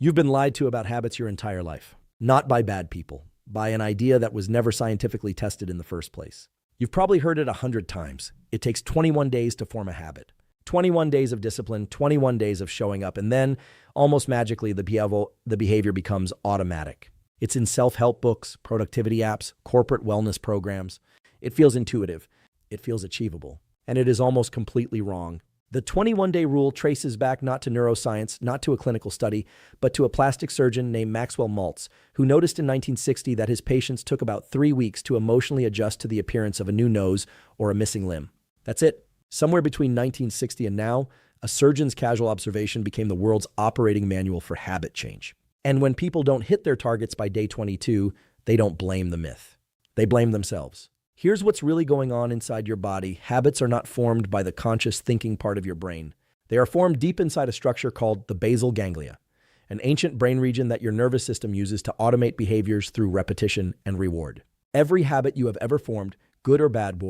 You've been lied to about habits your entire life. Not by bad people, by an idea that was never scientifically tested in the first place. You've probably heard it 100 times. It takes 21 days to form a habit. 21 days of discipline, 21 days of showing up, and then, almost magically, the behavior becomes automatic. It's in self-help books, productivity apps, corporate wellness programs. It feels intuitive. It feels achievable. And it is almost completely wrong. The 21-day rule traces back not to neuroscience, not to a clinical study, but to a plastic surgeon named Maxwell Maltz, who noticed in 1960 that his patients took about 3 weeks to emotionally adjust to the appearance of a new nose or a missing limb. That's it. Somewhere between 1960 and now, a surgeon's casual observation became the world's operating manual for habit change. And when people don't hit their targets by day 22, they don't blame the myth. They blame themselves. Here's what's really going on inside your body. Habits are not formed by the conscious thinking part of your brain. They are formed deep inside a structure called the basal ganglia, an ancient brain region that your nervous system uses to automate behaviors through repetition and reward. Every habit you have ever formed, good or bad,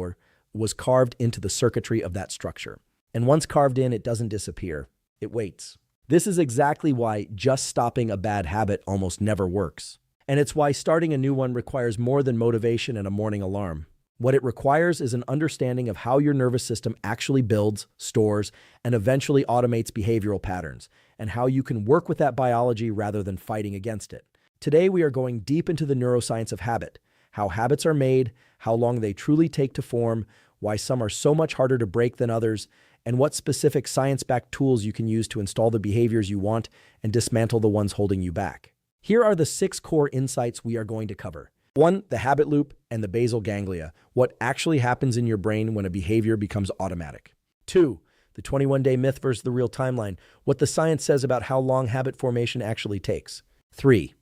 was carved into the circuitry of that structure. And once carved in, it doesn't disappear. It waits. This is exactly why just stopping a bad habit almost never works. And it's why starting a new one requires more than motivation and a morning alarm. What it requires is an understanding of how your nervous system actually builds, stores, and eventually automates behavioral patterns, and how you can work with that biology rather than fighting against it. Today, we are going deep into the neuroscience of habit, how habits are made, how long they truly take to form, why some are so much harder to break than others, and what specific science-backed tools you can use to install the behaviors you want and dismantle the ones holding you back. Here are the 6 core insights we are going to cover. 1. The habit loop and the basal ganglia, what actually happens in your brain when a behavior becomes automatic. 2. The 21-day myth versus the real timeline, what the science says about how long habit formation actually takes. 3.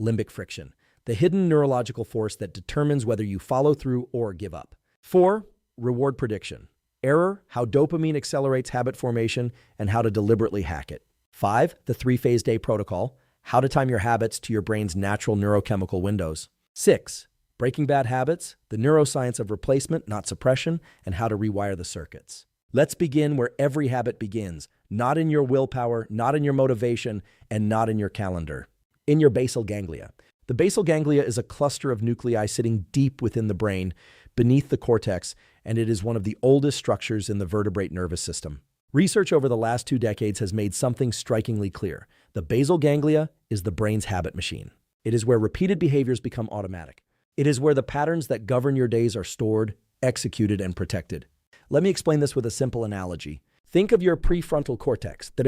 Limbic friction, the hidden neurological force that determines whether you follow through or give up. 4. Reward prediction, error, how dopamine accelerates habit formation and how to deliberately hack it. 5. The 3-phase day protocol, how to time your habits to your brain's natural neurochemical windows. 6. Breaking bad habits, the neuroscience of replacement, not suppression, and how to rewire the circuits. Let's begin where every habit begins, not in your willpower, not in your motivation, and not in your calendar. In your basal ganglia. The basal ganglia is a cluster of nuclei sitting deep within the brain, beneath the cortex, and it is one of the oldest structures in the vertebrate nervous system. Research over the last 2 decades has made something strikingly clear. The basal ganglia is the brain's habit machine. It is where repeated behaviors become automatic. It is where the patterns that govern your days are stored, executed, and protected. Let me explain this with a simple analogy. Think of your prefrontal cortex, the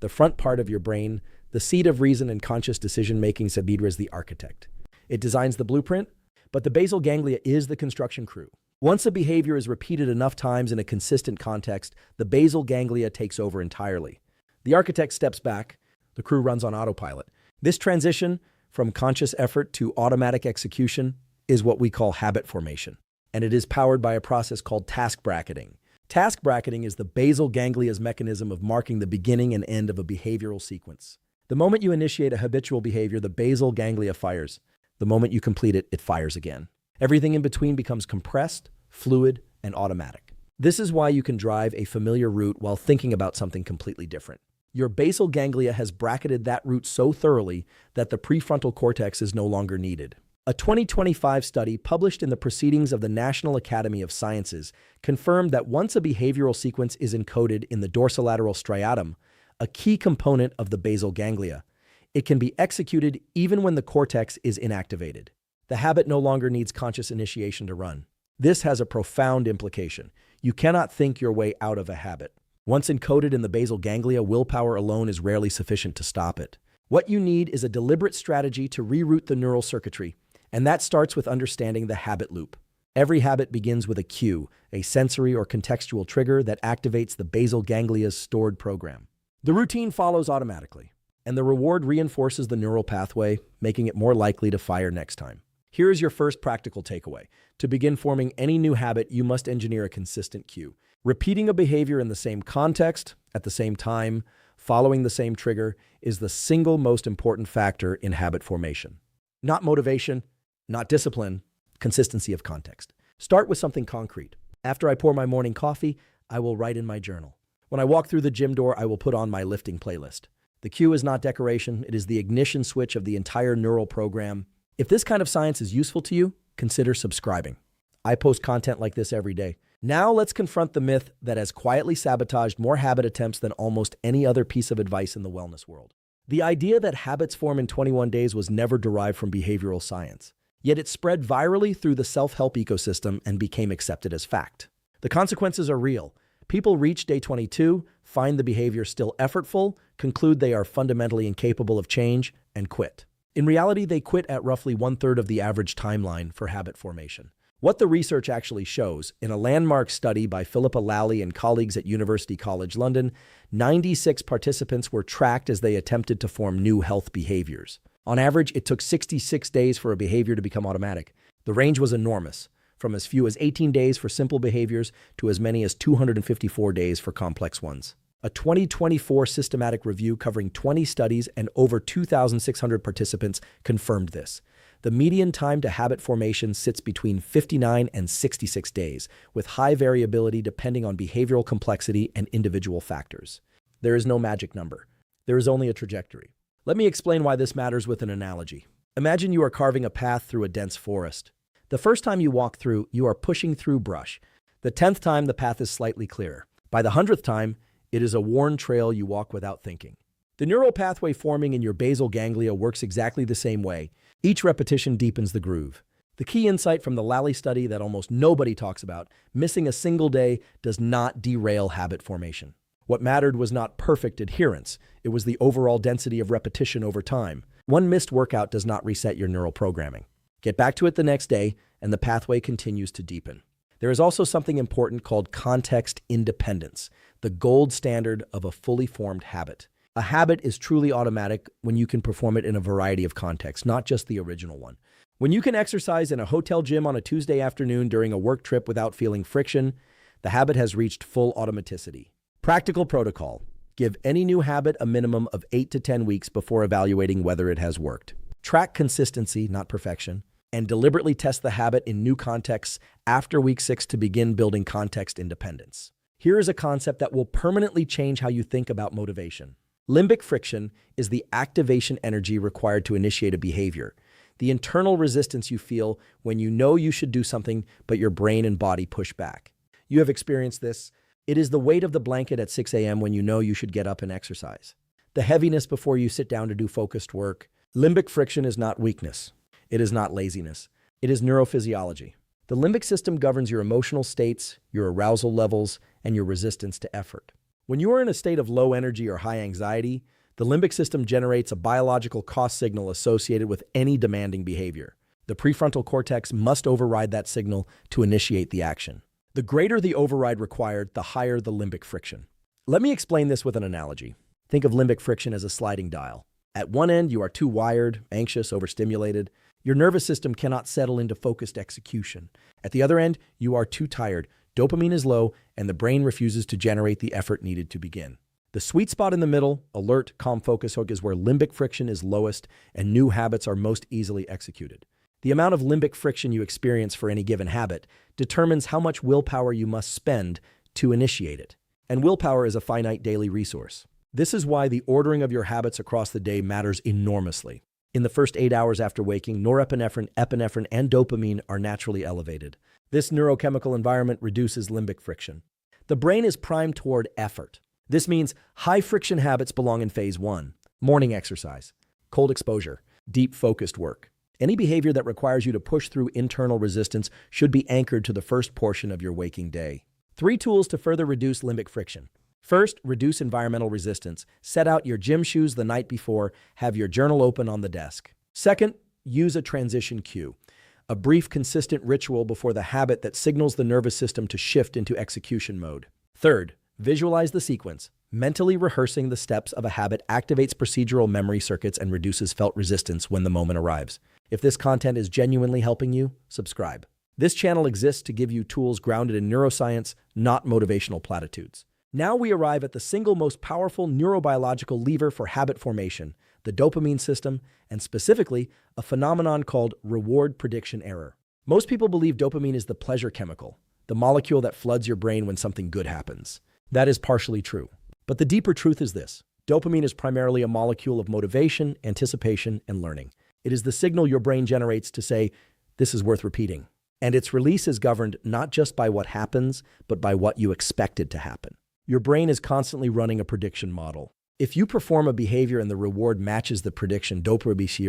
front part of your brain, the seat of reason and conscious decision-making. Sabidra is the architect. It designs the blueprint, but the basal ganglia is the construction crew. Once a behavior is repeated enough times in a consistent context, the basal ganglia takes over entirely. The architect steps back, the crew runs on autopilot. This transition from conscious effort to automatic execution is what we call habit formation, and it is powered by a process called task bracketing. Task bracketing is the basal ganglia's mechanism of marking the beginning and end of a behavioral sequence. The moment you initiate a habitual behavior, the basal ganglia fires. The moment you complete it, it fires again. Everything in between becomes compressed, fluid, and automatic. This is why you can drive a familiar route while thinking about something completely different. Your basal ganglia has bracketed that route so thoroughly that the prefrontal cortex is no longer needed. A 2025 study published in the Proceedings of the National Academy of Sciences confirmed that once a behavioral sequence is encoded in the dorsolateral striatum, a key component of the basal ganglia, it can be executed even when the cortex is inactivated. The habit no longer needs conscious initiation to run. This has a profound implication. You cannot think your way out of a habit. Once encoded in the basal ganglia, willpower alone is rarely sufficient to stop it. What you need is a deliberate strategy to reroute the neural circuitry, and that starts with understanding the habit loop. Every habit begins with a cue, a sensory or contextual trigger that activates the basal ganglia's stored program. The routine follows automatically, and the reward reinforces the neural pathway, making it more likely to fire next time. Here is your first practical takeaway. To begin forming any new habit, you must engineer a consistent cue. Repeating a behavior in the same context, at the same time, following the same trigger, is the single most important factor in habit formation. Not motivation, not discipline, consistency of context. Start with something concrete. After I pour my morning coffee, I will write in my journal. When I walk through the gym door, I will put on my lifting playlist. The cue is not decoration, it is the ignition switch of the entire neural program. If this kind of science is useful to you, consider subscribing. I post content like this every day. Now let's confront the myth that has quietly sabotaged more habit attempts than almost any other piece of advice in the wellness world. The idea that habits form in 21 days was never derived from behavioral science. Yet it spread virally through the self-help ecosystem and became accepted as fact. The consequences are real. People reach day 22, find the behavior still effortful, conclude they are fundamentally incapable of change, and quit. In reality, they quit at roughly 1/3 of the average timeline for habit formation. What the research actually shows, in a landmark study by Philippa Lally and colleagues at University College London, 96 participants were tracked as they attempted to form new health behaviors. On average, it took 66 days for a behavior to become automatic. The range was enormous, from as few as 18 days for simple behaviors to as many as 254 days for complex ones. A 2024 systematic review covering 20 studies and over 2,600 participants confirmed this. The median time to habit formation sits between 59 and 66 days, with high variability depending on behavioral complexity and individual factors. There is no magic number. There is only a trajectory. Let me explain why this matters with an analogy. Imagine you are carving a path through a dense forest. The first time you walk through, you are pushing through brush. The 10th time, the path is slightly clearer. By the 100th time, it is a worn trail you walk without thinking. The neural pathway forming in your basal ganglia works exactly the same way. Each repetition deepens the groove. The key insight from the Lally study that almost nobody talks about, missing a single day does not derail habit formation. What mattered was not perfect adherence, it was the overall density of repetition over time. One missed workout does not reset your neural programming. Get back to it the next day, and the pathway continues to deepen. There is also something important called context independence, the gold standard of a fully formed habit. A habit is truly automatic when you can perform it in a variety of contexts, not just the original one. When you can exercise in a hotel gym on a Tuesday afternoon during a work trip without feeling friction, the habit has reached full automaticity. Practical protocol. Give any new habit a minimum of 8 to 10 weeks before evaluating whether it has worked. Track consistency, not perfection, and deliberately test the habit in new contexts after week 6 to begin building context independence. Here is a concept that will permanently change how you think about motivation. Limbic friction is the activation energy required to initiate a behavior, the internal resistance you feel when you know you should do something but your brain and body push back. You have experienced this. It is the weight of the blanket at 6 a.m. when you know you should get up and exercise. The heaviness before you sit down to do focused work. Limbic friction is not weakness. It is not laziness. It is neurophysiology. The limbic system governs your emotional states, your arousal levels, and your resistance to effort. When you are in a state of low energy or high anxiety, the limbic system generates a biological cost signal associated with any demanding behavior. The prefrontal cortex must override that signal to initiate the action. The greater the override required, the higher the limbic friction. Let me explain this with an analogy. Think of limbic friction as a sliding dial. At one end, you are too wired, anxious, overstimulated. Your nervous system cannot settle into focused execution. At the other end, you are too tired. Dopamine is low, and the brain refuses to generate the effort needed to begin. The sweet spot in the middle, alert, calm focus hook, is where limbic friction is lowest and new habits are most easily executed. The amount of limbic friction you experience for any given habit determines how much willpower you must spend to initiate it. And willpower is a finite daily resource. This is why the ordering of your habits across the day matters enormously. In the first 8 hours after waking, norepinephrine, epinephrine, and dopamine are naturally elevated. This neurochemical environment reduces limbic friction. The brain is primed toward effort. This means high-friction habits belong in phase 1, morning exercise, cold exposure, deep focused work. Any behavior that requires you to push through internal resistance should be anchored to the first portion of your waking day. 3 tools to further reduce limbic friction. First, reduce environmental resistance. Set out your gym shoes the night before. Have your journal open on the desk. Second, use a transition cue. A brief, consistent ritual before the habit that signals the nervous system to shift into execution mode. Third, visualize the sequence. Mentally rehearsing the steps of a habit activates procedural memory circuits and reduces felt resistance when the moment arrives. If this content is genuinely helping you, subscribe. This channel exists to give you tools grounded in neuroscience, not motivational platitudes. Now we arrive at the single most powerful neurobiological lever for habit formation, the dopamine system, and specifically, a phenomenon called reward prediction error. Most people believe dopamine is the pleasure chemical, the molecule that floods your brain when something good happens. That is partially true. But the deeper truth is this. Dopamine is primarily a molecule of motivation, anticipation, and learning. It is the signal your brain generates to say, this is worth repeating. And its release is governed not just by what happens, but by what you expected to happen. Your brain is constantly running a prediction model. If you perform a behavior and the reward matches the prediction, dopamine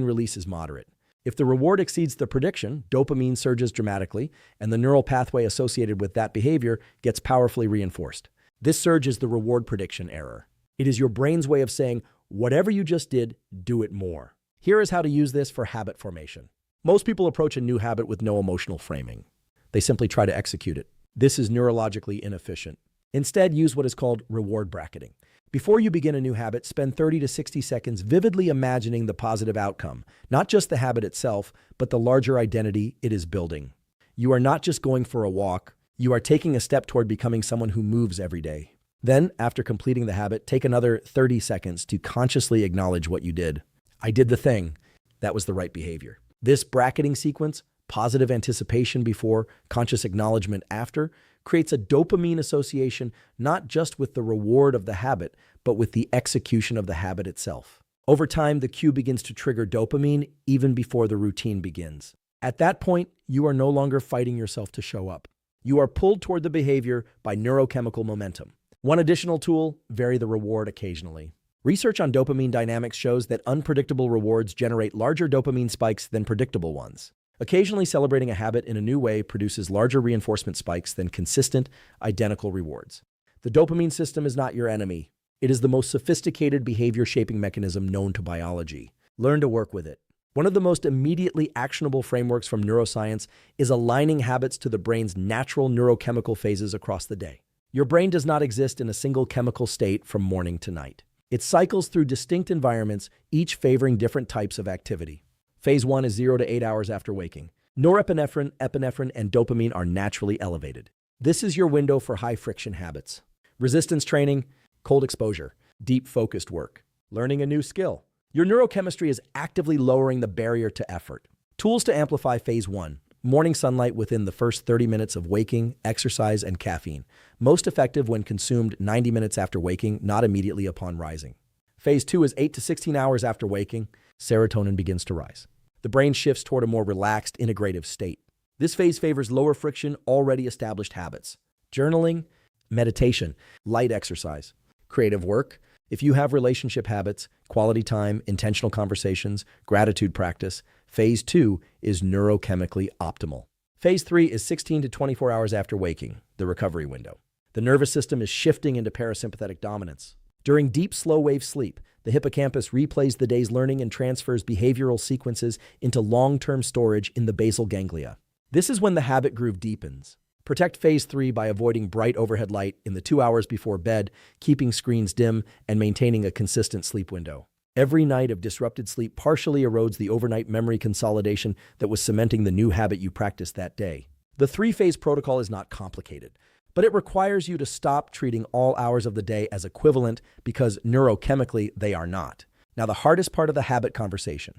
release is moderate. If the reward exceeds the prediction, dopamine surges dramatically, and the neural pathway associated with that behavior gets powerfully reinforced. This surge is the reward prediction error. It is your brain's way of saying, whatever you just did, do it more. Here is how to use this for habit formation. Most people approach a new habit with no emotional framing. They simply try to execute it. This is neurologically inefficient. Instead, use what is called reward bracketing. Before you begin a new habit, spend 30 to 60 seconds vividly imagining the positive outcome, not just the habit itself, but the larger identity it is building. You are not just going for a walk, you are taking a step toward becoming someone who moves every day. Then, after completing the habit, take another 30 seconds to consciously acknowledge what you did. I did the thing. That was the right behavior. This bracketing sequence, positive anticipation before, conscious acknowledgement after, creates a dopamine association not just with the reward of the habit, but with the execution of the habit itself. Over time, the cue begins to trigger dopamine even before the routine begins. At that point, you are no longer fighting yourself to show up. You are pulled toward the behavior by neurochemical momentum. One additional tool, vary the reward occasionally. Research on dopamine dynamics shows that unpredictable rewards generate larger dopamine spikes than predictable ones. Occasionally celebrating a habit in a new way produces larger reinforcement spikes than consistent, identical rewards. The dopamine system is not your enemy. It is the most sophisticated behavior-shaping mechanism known to biology. Learn to work with it. One of the most immediately actionable frameworks from neuroscience is aligning habits to the brain's natural neurochemical phases across the day. Your brain does not exist in a single chemical state from morning to night. It cycles through distinct environments, each favoring different types of activity. Phase 1 is 0 to 8 hours after waking. Norepinephrine, epinephrine, and dopamine are naturally elevated. This is your window for high-friction habits. Resistance training, cold exposure, deep focused work, learning a new skill. Your neurochemistry is actively lowering the barrier to effort. Tools to amplify Phase 1. Morning sunlight within the first 30 minutes of waking, exercise, and caffeine. Most effective when consumed 90 minutes after waking, not immediately upon rising. Phase 2 is 8 to 16 hours after waking. Serotonin begins to rise. The brain shifts toward a more relaxed, integrative state. This phase favors lower friction, already established habits. Journaling, meditation, light exercise, creative work. If you have relationship habits, quality time, intentional conversations, gratitude practice, Phase 2 is neurochemically optimal. Phase 3 is 16 to 24 hours after waking, the recovery window. The nervous system is shifting into parasympathetic dominance. During deep, slow-wave sleep, the hippocampus replays the day's learning and transfers behavioral sequences into long-term storage in the basal ganglia. This is when the habit groove deepens. Protect Phase 3 by avoiding bright overhead light in the 2 hours before bed, keeping screens dim, and maintaining a consistent sleep window. Every night of disrupted sleep partially erodes the overnight memory consolidation that was cementing the new habit you practiced that day. The 3-phase protocol is not complicated, but it requires you to stop treating all hours of the day as equivalent because neurochemically they are not. Now, the hardest part of the habit conversation,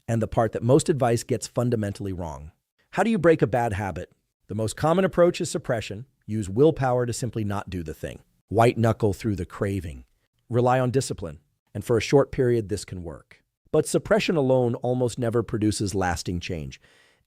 and the part that most advice gets fundamentally wrong. How do you break a bad habit? The most common approach is suppression. Use willpower to simply not do the thing. White knuckle through the craving. Rely on discipline. And for a short period, this can work. But suppression alone almost never produces lasting change.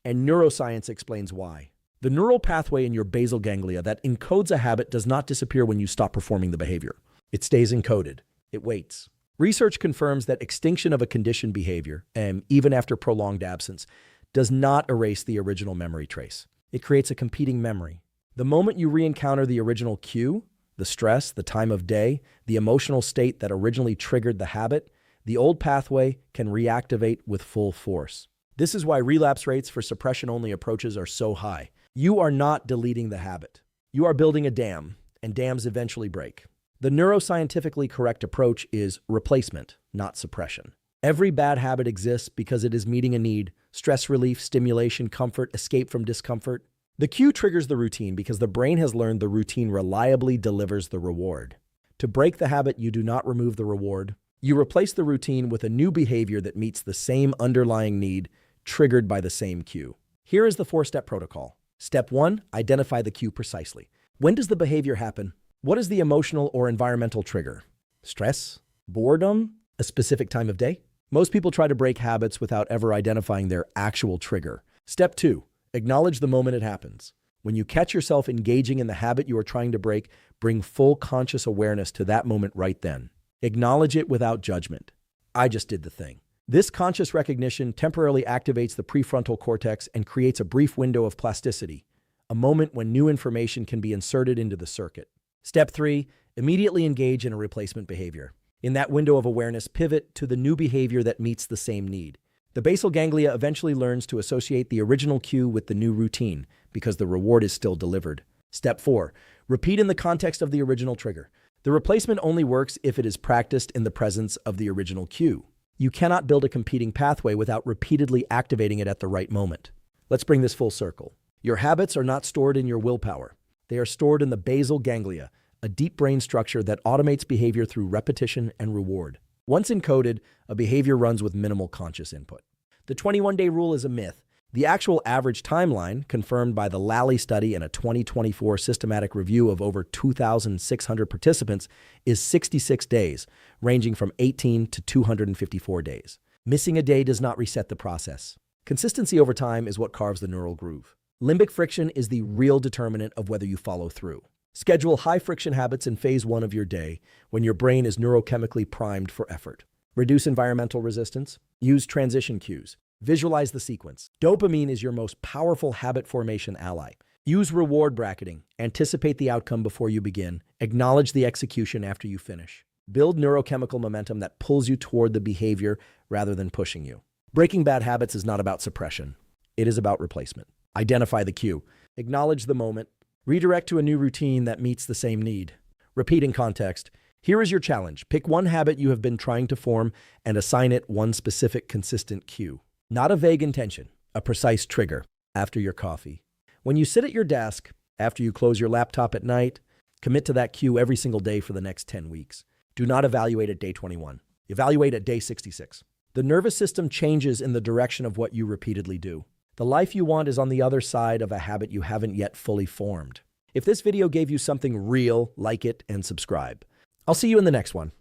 And neuroscience explains why. The neural pathway in your basal ganglia that encodes a habit does not disappear when you stop performing the behavior. It stays encoded. It waits. Research confirms that extinction of a conditioned behavior, even after prolonged absence, does not erase the original memory trace. It creates a competing memory. The moment you re-encounter the original cue, the stress, the time of day, the emotional state that originally triggered the habit, the old pathway can reactivate with full force. This is why relapse rates for suppression-only approaches are so high. You are not deleting the habit. You are building a dam, and dams eventually break. The neuroscientifically correct approach is replacement, not suppression. Every bad habit exists because it is meeting a need: stress relief, stimulation, comfort, escape from discomfort. The cue triggers the routine because the brain has learned the routine reliably delivers the reward. To break the habit, you do not remove the reward. You replace the routine with a new behavior that meets the same underlying need, triggered by the same cue. Here is the 4-step protocol. Step 1, identify the cue precisely. When does the behavior happen? What is the emotional or environmental trigger? Stress? Boredom? A specific time of day? Most people try to break habits without ever identifying their actual trigger. Step 2, acknowledge the moment it happens. When you catch yourself engaging in the habit you are trying to break, bring full conscious awareness to that moment right then. Acknowledge it without judgment. I just did the thing. This conscious recognition temporarily activates the prefrontal cortex and creates a brief window of plasticity, a moment when new information can be inserted into the circuit. Step 3, immediately engage in a replacement behavior. In that window of awareness, pivot to the new behavior that meets the same need. The basal ganglia eventually learns to associate the original cue with the new routine because the reward is still delivered. Step 4, repeat in the context of the original trigger. The replacement only works if it is practiced in the presence of the original cue. You cannot build a competing pathway without repeatedly activating it at the right moment. Let's bring this full circle. Your habits are not stored in your willpower. They are stored in the basal ganglia, a deep brain structure that automates behavior through repetition and reward. Once encoded, a behavior runs with minimal conscious input. The 21-day rule is a myth. The actual average timeline, confirmed by the Lally study and a 2024 systematic review of over 2,600 participants, is 66 days, ranging from 18 to 254 days. Missing a day does not reset the process. Consistency over time is what carves the neural groove. Limbic friction is the real determinant of whether you follow through. Schedule high-friction habits in phase 1 of your day when your brain is neurochemically primed for effort. Reduce environmental resistance. Use transition cues. Visualize the sequence. Dopamine is your most powerful habit formation ally. Use reward bracketing. Anticipate the outcome before you begin. Acknowledge the execution after you finish. Build neurochemical momentum that pulls you toward the behavior rather than pushing you. Breaking bad habits is not about suppression. It is about replacement. Identify the cue. Acknowledge the moment. Redirect to a new routine that meets the same need. Repeat in context. Here is your challenge. Pick one habit you have been trying to form and assign it one specific consistent cue. Not a vague intention, a precise trigger. After your coffee. When you sit at your desk, after you close your laptop at night, commit to that cue every single day for the next 10 weeks. Do not evaluate at day 21. Evaluate at day 66. The nervous system changes in the direction of what you repeatedly do. The life you want is on the other side of a habit you haven't yet fully formed. If this video gave you something real, like it and subscribe. I'll see you in the next one.